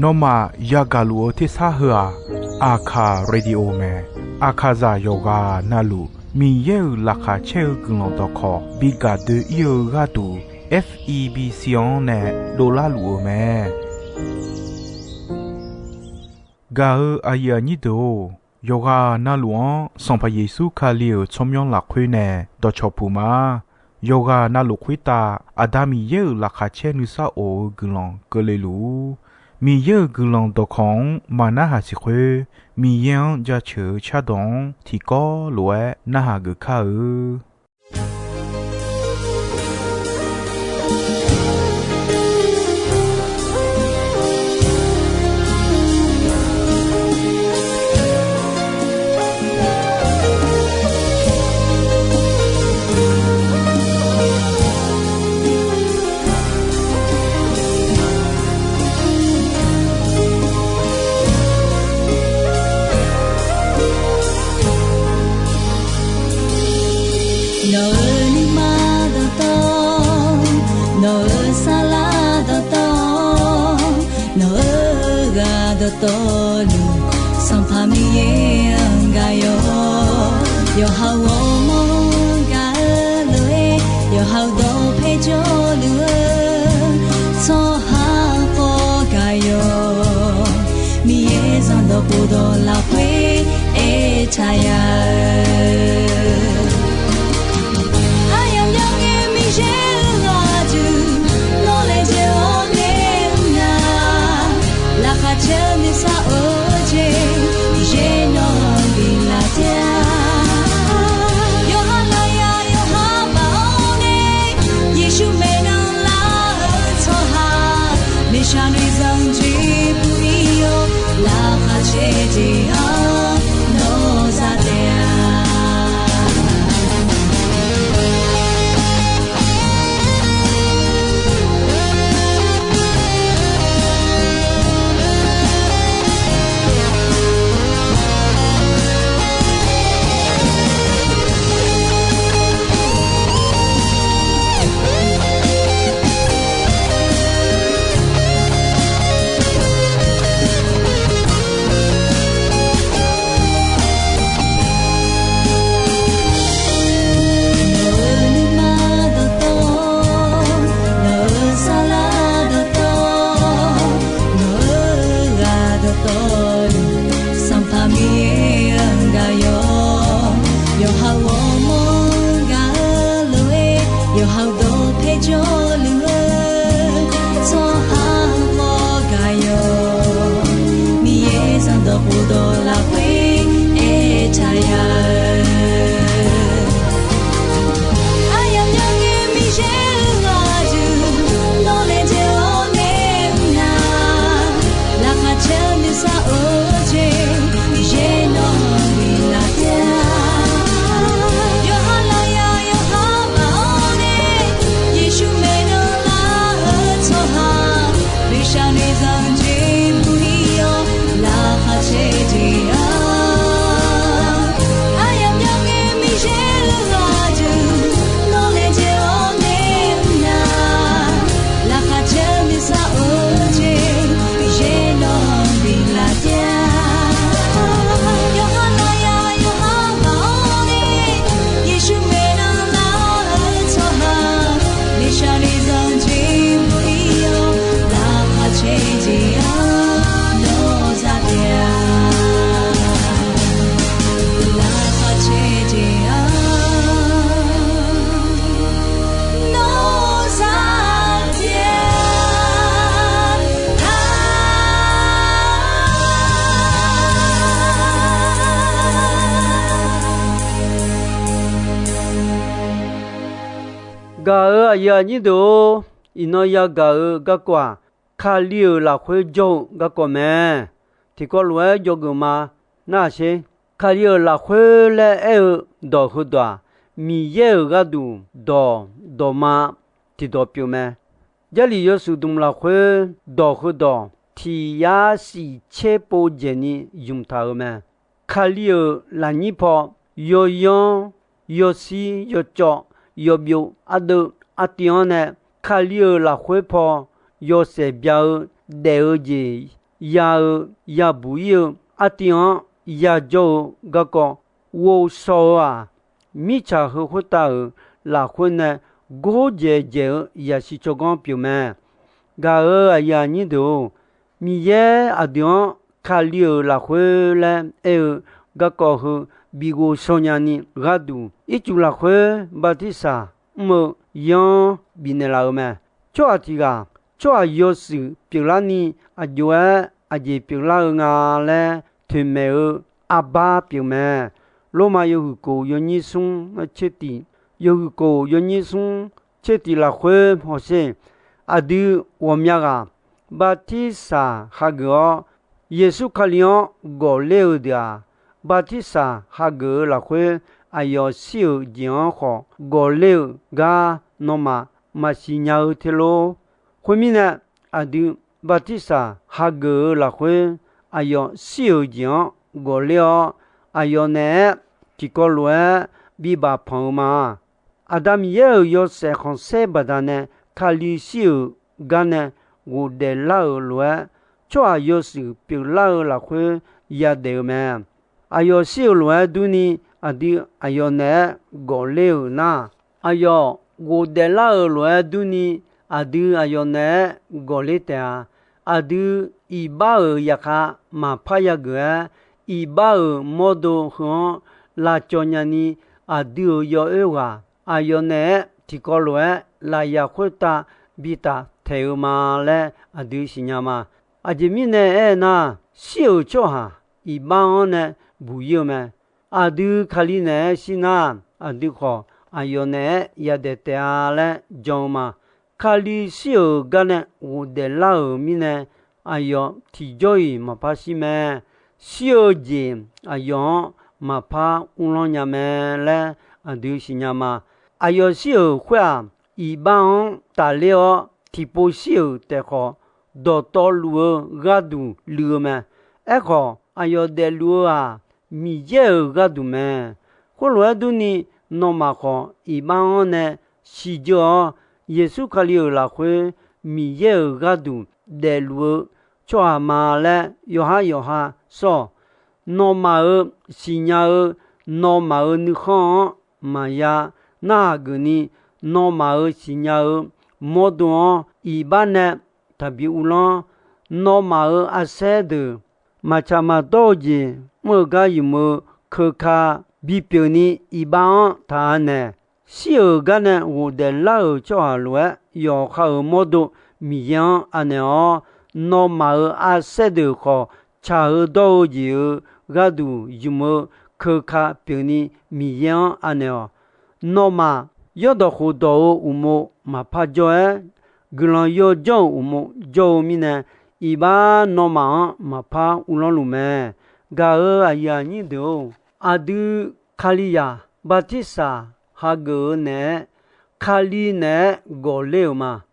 นอมายากาลูที่ซาหัวอาคาเรดิโอเมอาคาซาโยกานาลูมีเยอลักาเชลกุลตอคอบิกาเดเยกาตู FEB ซิออนเนโดลาลูเมกาอายานิโดโยกานาลวงสัมพเยซูคาเลียวชมยองหลักคุยเนดอชอปูมาโยกานาลุคุยตาอาดามีเยอลักาเชนุซาโอกุลองกเลลูมีเยอะกุลองตอของมานาหาสิคุมียังจะเชื่อชาดงที่ก็ลวยนาหากึข้าตอลูสัมภามีเยงกายโยโยฮาวมกาเลยโยฮาวโดเพโจลูโซฮาโกกายโยมีเยซันโดปูโดลาเวเอชายาอายังยังเอมิเชลาจูโนเลเจโอเนนาลาคาเชนิซาโอเจเจโนบิลาเจโยฮาลายาโยฮาบาโอเนเยชูเมนลาโซฮาเมชานุซังจีปุริโยลาคาเชเจอาโนซาเตกาอยานี่ดูอินอยากากกว่าคาเลียวละคุยจงกกว่าแม่ที่ก็รวยยกมาน่าเชคาเลียวละคุยและดอกหัวมีเยอะก็ดูดอมาที่ดอกเปียวแม่ยาลียสุดุมละคุยดอกหัวที่ยาสีเชโปเจนี่ยุมทาแม่คาเลียวละนี่พอยอยซียจ่อยบิวอดอติออนเนคาเลียละคุยพอ有些表第二节也不有阿丁也就个个我说啊，米查和回答拉婚呢，我姐也是做讲表妹，噶呀你都米也阿丁卡里拉婚呢，个个和比我说伢呢，噶都一就拉婚巴蒂萨，样比那拉咩，做阿提个。做有时表拉呢，阿就阿姐表拉个咧，团妹阿爸表妹，罗马有个有你送切地，有个有你送切地啦会好些，阿对我们个巴蒂萨哈个耶稣卡里昂个了的，巴蒂萨哈个啦会阿要小讲好个了个那么马西鸟铁路。后面呢，阿对巴蒂萨哈个拉会，阿要小讲过了，阿要呢，几个路比把朋友嘛，阿达米要些红色巴达呢，卡里小干呢，我的老路，做阿要是比老拉会也得咩，阿要小路都呢，阿对阿要呢过了那，阿要我的老路都呢。阿对阿要呢，过来的阿对一把呀卡马帕呀个，一把摩多和拉叫人呢，阿对要个，阿要呢，提高了拉呀会打比打太嘛嘞，阿对是伢嘛，阿这面呢那小叫哈，一把呢不要咩，阿对卡里呢是那，阿对好，阿要呢也得得嘞叫嘛。卡里小个呢，我的老米呢，哎呦，提早嘛怕什么？小姐，哎呦，嘛怕乌龙伢们嘞，就是伢嘛，哎呦，小话一般大了，提不小的好，到路个度路嘛，好，哎呦的路啊，米也个度嘛，后来度呢，那么好，一般呢，是叫。耶稣卡里拉会米耶个度的路，做阿妈嘞，有哈说，诺马新亚诺马你看嘛呀，那个呢，诺马新亚莫多一般呢，特别乌浪，诺马阿塞的，嘛查嘛多的，莫个有么可卡比表呢一般他呢。小个呢，我的老叫阿罗，要好么多米样阿呢哦，那么阿塞的好，差多就个都有么可卡表呢米样阿呢哦，那么要到好多我们嘛怕叫个人要叫我们叫米呢，一般那么嘛怕乌浪路咩，个阿呀你都阿都卡利亚巴蒂萨。哈个呢，卡里呢过了嘛，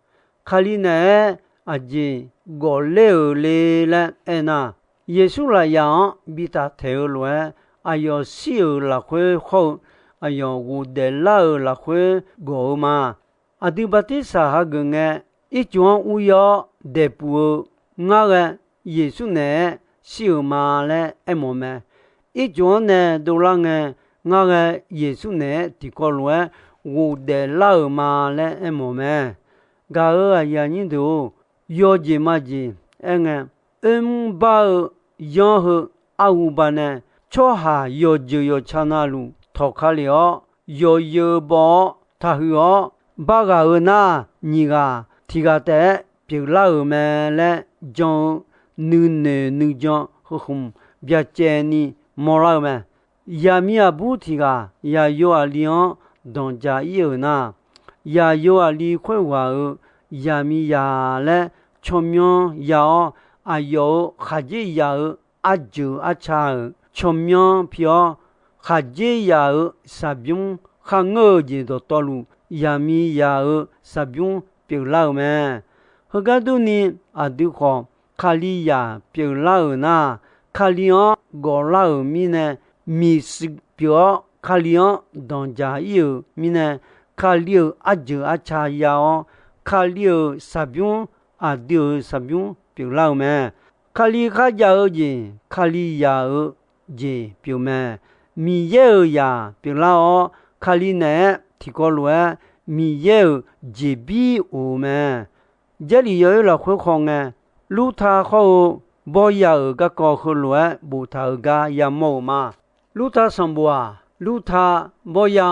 卡里呢阿姐过了了那，耶稣来样比他头来，哎呦小了会好，哎呦我的老了会过嘛，阿对巴蒂萨哈个呢，一桩乌要得不，我个耶稣呢小嘛嘞，么么，一桩呢都让个。我个耶稣呢，提过来，我的老妈嘞，么么，个呀你都要紧嘛紧，把养好阿五把呢，做下要就要查那路，逃开了，要把他好，把个那你个提个的，别老么嘞，将你将和红别见你莫老么。呀米啊不提个，呀有啊两当家有那，呀有啊离婚话呀米呀嘞，全面呀啊有哈子呀啊就啊差，全面票哈子呀啥边哈我就到道路，呀米呀啥边别老么，和个都呢啊都好，卡里呀别老那，卡里啊个老米呢。米是表卡里昂当家有米呢，卡里阿就阿查呀哦，卡里啥边 à điều sắp dung biểu lao mẹ khali khá gia ở gì khali ya ở gì biểu mẹ mi ye ở ya biểu lao khali nè thì có lẽ mi ye ở gì bi ở mẹ giờ里有了会空哎路他后บ่ya ở các có khơi lẽ bù thà ở ga ya mồ mà路他上不啊路他บ่ya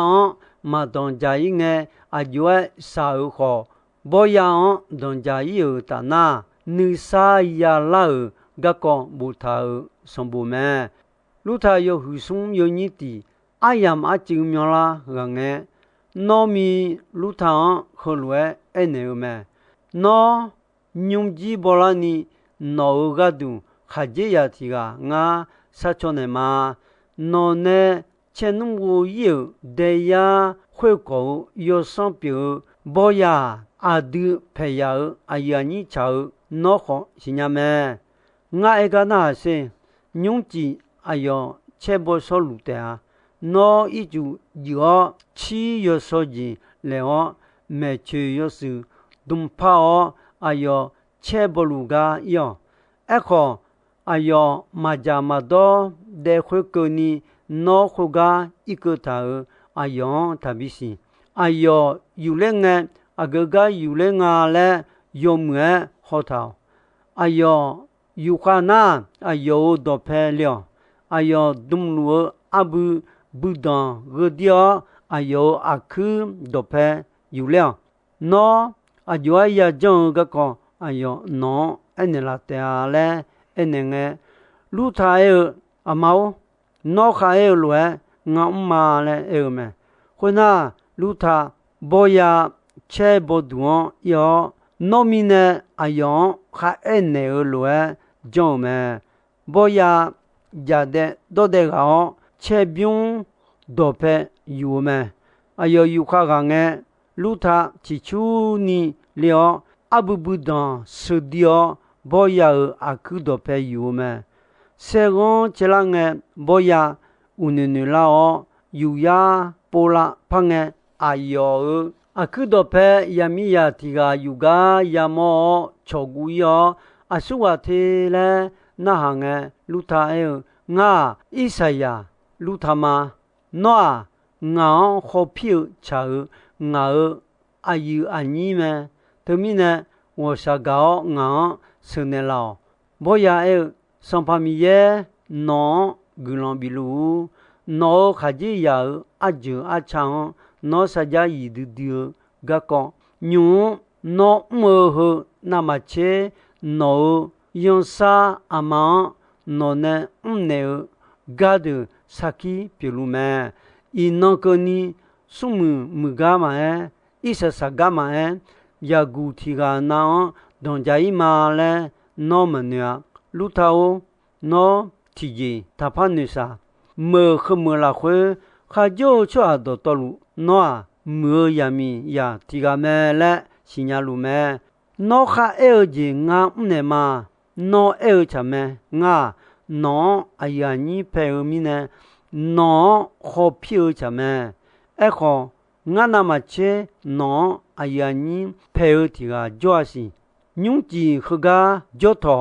mà đồng trái nghe à dũa sa ở khóบ่ya đồng trái ở ta na nữ sa ya la ở các có bù thà ở sông bù mẹ路他有hữu sung有nhị tỷ ai yam à chịu miêu la gần nghe nó mi路他khơi lẽ anh em mẹ nó nhung ji bolani no gadu khaje ya thiga nga sachone ma no ne chenum wo yu de ya khwe ko yo son pyo boya adu pheya ayani chao no kho sinyame nga ega na se nhung ji ayo chebo so lu te a no iju yo chi yo so ji le o me che yo su dum pa ayo che boluga yo eko ayo majamado de khokoni no khoga ikuta ayo tabisi ayo yulenge agaga yulenga le yomwe hotao ayo yukhana ayo dopelyo ayo dumlu abu budan godio ayo akhu dope yuleo no ayo ya jong ga ko ayo no ene la te ale ene nge lu tha e amao no kha e lue nga ma le e me khona lu tha boya che boduon yo no mine ayo kha ene lue jong me boya ja de do de ga che byung do pe yu me ayo yu kha ga nge lu tha chi chu ni leo abubudan sedio boya akudo pe yume segon chelange boya unenu lao yuya pola pange ayo akudo pe yamiya tiga yuga yamo choguyo asuwate le nahange luta e nga isaya lutama noa nga khopiu chau nga ayu anime termine 我想搞我生年老，我也上旁边也拿古朗比路，拿卡吉亚阿舅阿长，拿啥家一丢丢个讲，牛拿么好那么切，拿用啥阿妈拿呢呢个的啥去比如么，伊那个呢什么么干嘛哎，伊是啥干嘛哎？ya gu thiga na don jai ma le no manya lu tao no thiji taphan sa mơ khom la khwe kha jo chwa do to lu no mơ yami ya thiga me le sinya lu me no kha e ji nga ne ma no e cha me nga no ayani pe mi ne no kho phi cha me e kho nga na ma che no ayani pe tiga joasi nyung ji khaga joto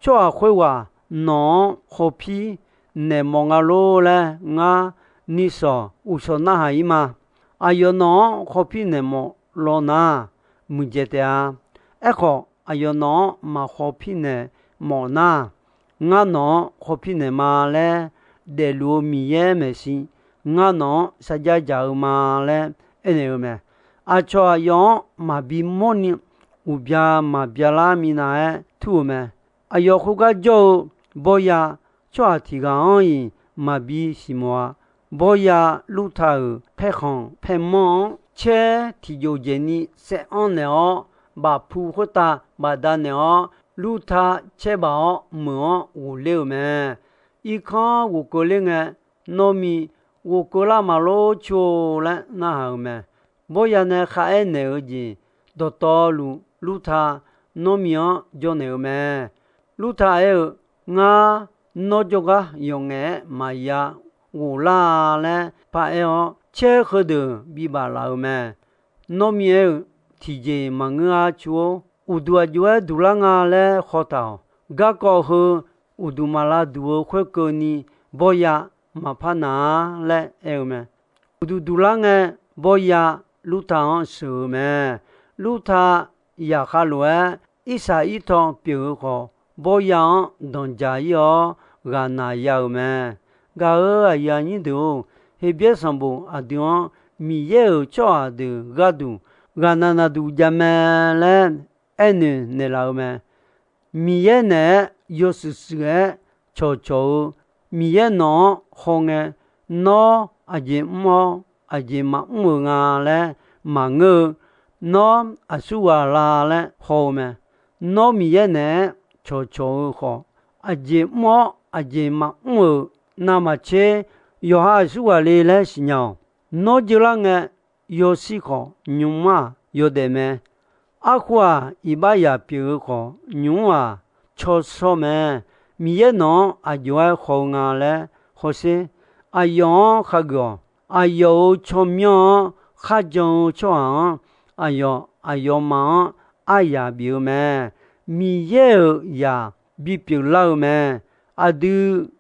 chwa khwa no kho phi ne monga lo le nga ni so u so na ha ima ayo no kho phi ne mo lo na mu je ta e kho ayo no ma kho phi ne mo na nga no kho phi ne ma le de lu mi ye me si nga no sa ja ja ma le ene me a cho yo ma bi moni u bia ma bia la mi na e tu me ayo khu ga jo boya cho ti ga yi ma bi si mo boya lu tha phe khon phe mo che ti jo je ni se on ne o ba phu ho ta ba da ne o lu tha che ba mo u le me i kha wo ko le nge no mi wo ko la ma lo cho la na ha me boya ne kha e ne o ji do to lu tha no mi o jo ne me lu tha e nga no jo ga yo nge ma ya wo la le pa e o che kho de bi ba la me no mi e ti je ma nga chuo 乌杜阿就爱杜拉阿嘞好到，噶个和乌杜马拉杜会个你不呀马帕拿嘞哎么？乌杜拉个不呀路汤是么？路他呀哈罗一啥一趟比如好，不样当家要噶那要么？噶啊呀你都黑别上不啊地方米也叫的噶都。噶那都家们嘞，哎你老么？米也呢，有时个悄悄，米也孬好个，孬阿姐么阿姐嘛啊嘞，嘛孬阿苏啊啦嘞好么？孬米也呢，悄悄好，阿姐么阿姐嘛那么切，有哈苏啊嘞嘞是鸟，孬就啷个？有时候牛嘛有的么？阿花一把也比如好牛啊，吃什么？米也孬啊就爱好啊嘞，好些啊养哈个啊有吃面哈就吃啊，啊有嘛啊也比如么？米也呀比如老么？啊都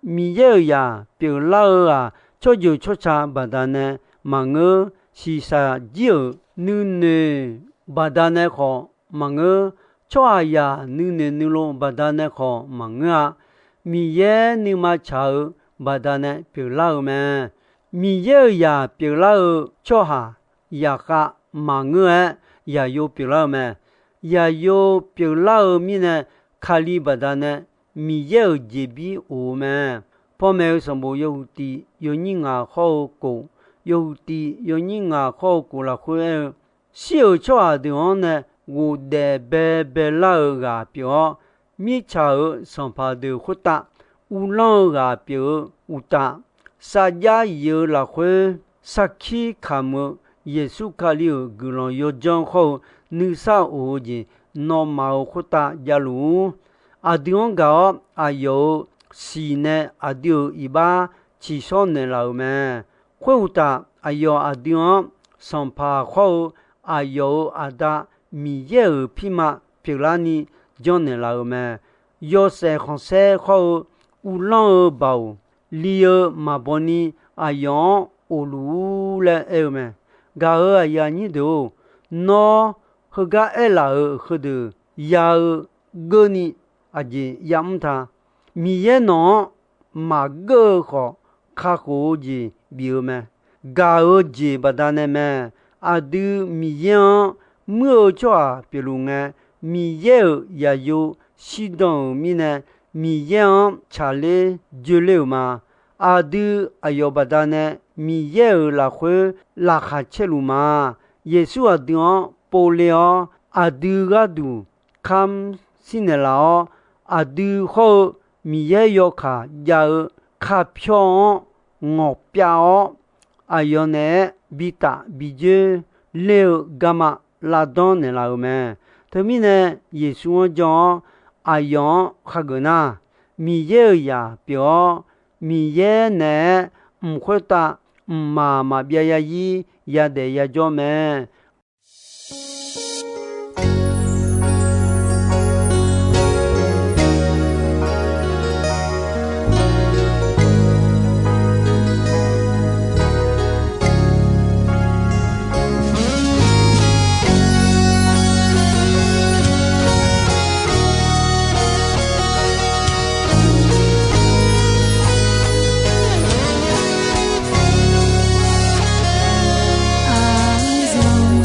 米也呀比如老啊，吃就吃啥不但呢？嘛我。是啥就女巴达那好忙个，抓呀女咯巴达那好忙啊，米也你嘛炒巴达那别老么，米也呀别老抓下呀哈忙个也有别老么，也有别老米呢卡里巴达那米也这比我们，旁边什么有的有人啊好过。有的有人啊好过了会小车的话呢，我的白老个表米炒上爬的回答，乌老个表乌答，啥家有了会啥去看么？耶稣卡了个人有讲好，你啥物件那么回答假如啊地方个啊有是呢啊就一把至少呢老么？会打啊有啊地方上爬好啊有啊da米也有皮嘛皮拉尼讲呢老么有些红色好乌浪包里尔马波尼啊用乌鲁了哎么噶啊呀你都孬和噶哎老和的呀个你啊姐呀唔他米也孬马个好卡好姐比如么，噶尔姐不但呢么，啊都米样没抓比如呢，米样也有适当米呢，米样查嘞就了嘛，啊都啊有不但呢，米样拉回拉下切路嘛，耶稣啊讲不了啊都个都，看新的老啊都好米样要卡要卡票。我表啊有呢比大比就六干嘛拉当呢老么？他们呢耶稣讲啊用哈个呐，米也呀表米也呢唔会打唔嘛别呀伊也得呀做么？爱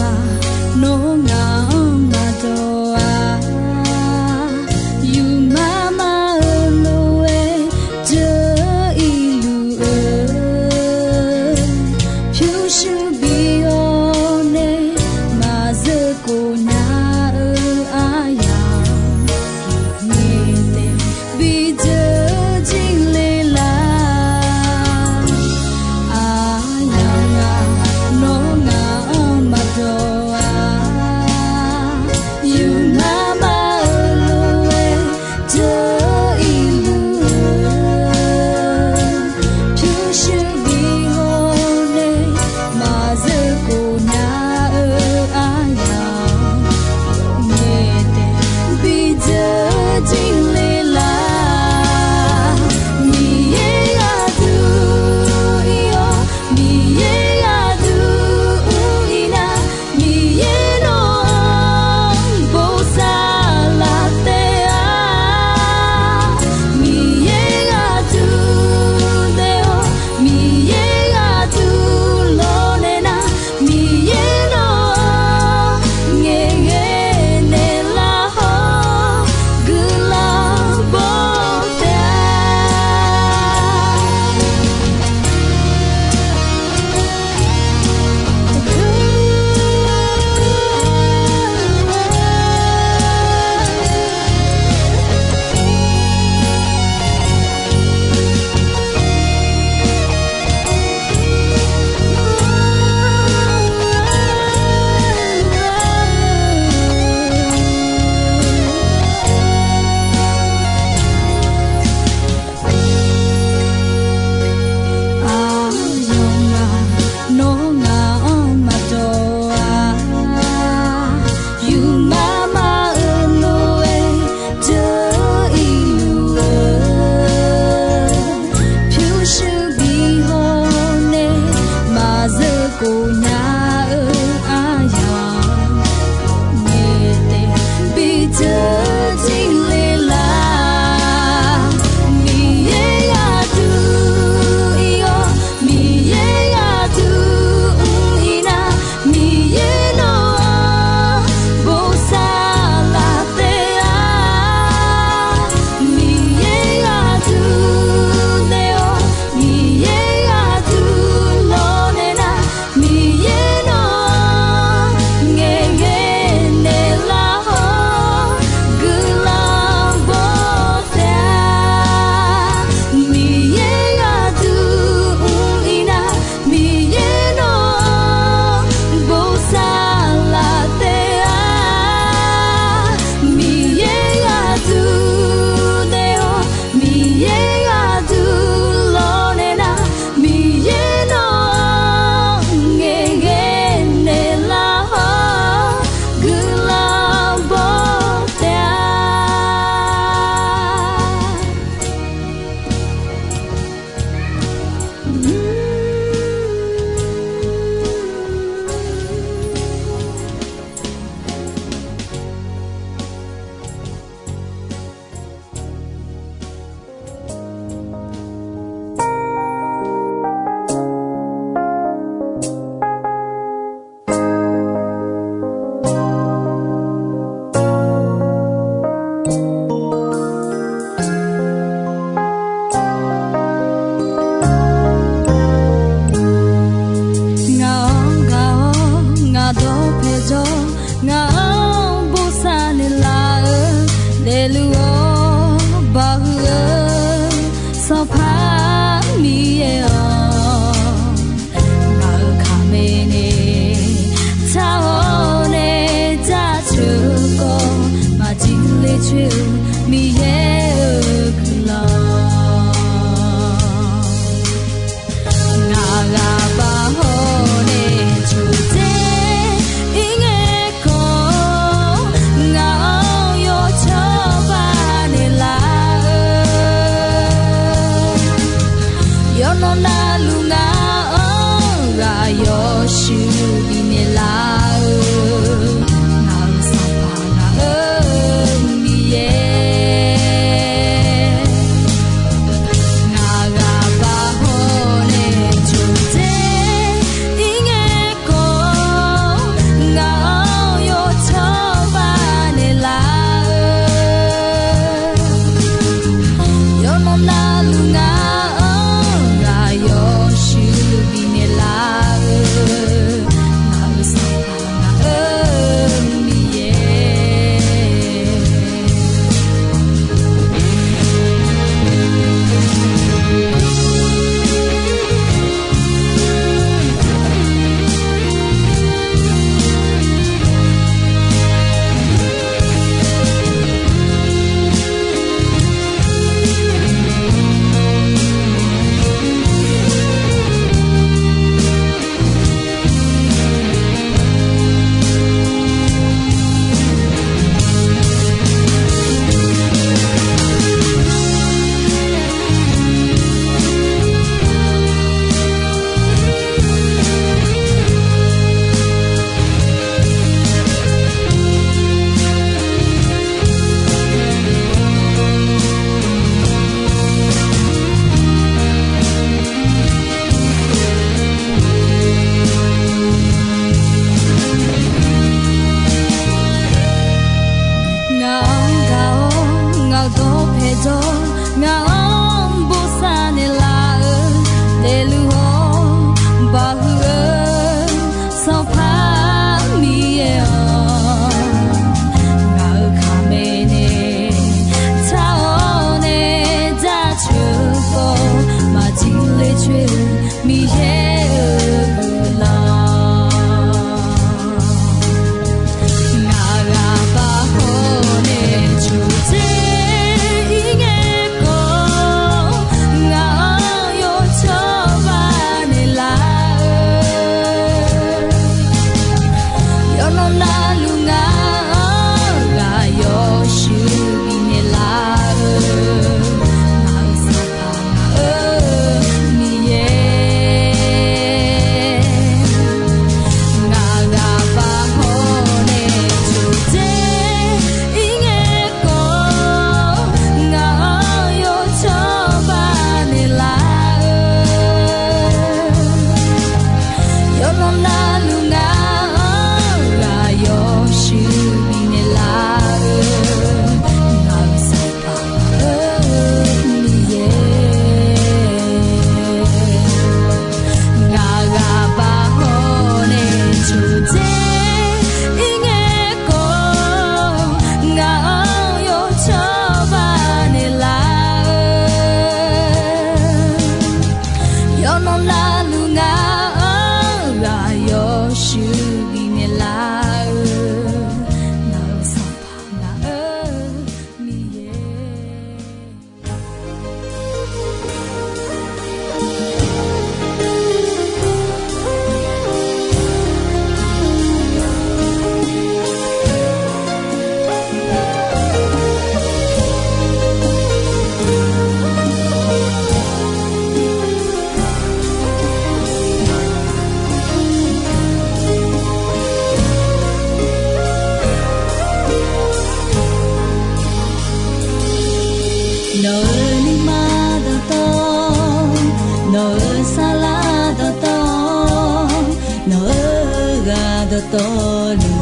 tolu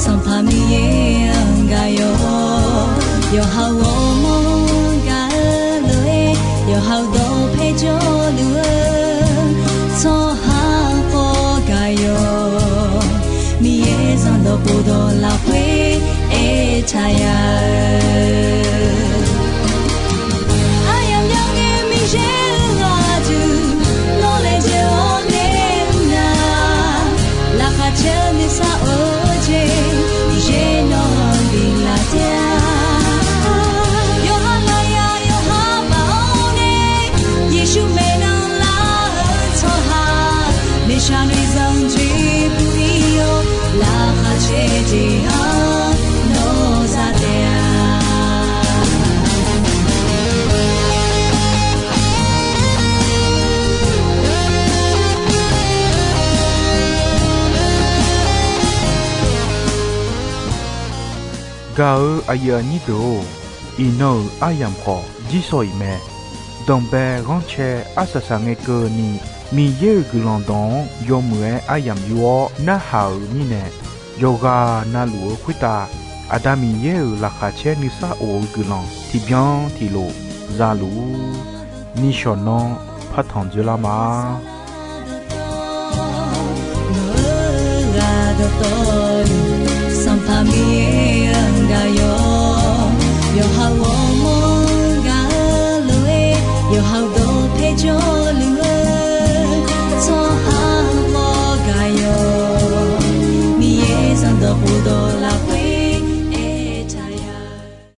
sampamiye gayo yo hawo mo galoe yo how do pejo lu so ha po gayo mi ye san do podo la pwe e chaya ga aya ni do ino ayam kho ji soi me dong be gon che asasa nge ko ni mi ye gulon don yo mue ayam yo na hao ni ne yoga na lu khwita adami ye la kha che ni sa o gulon ti bien ti lo za lu ni shonon pha thong ju la ma yo hao mo ga lo e yo hao do pe jo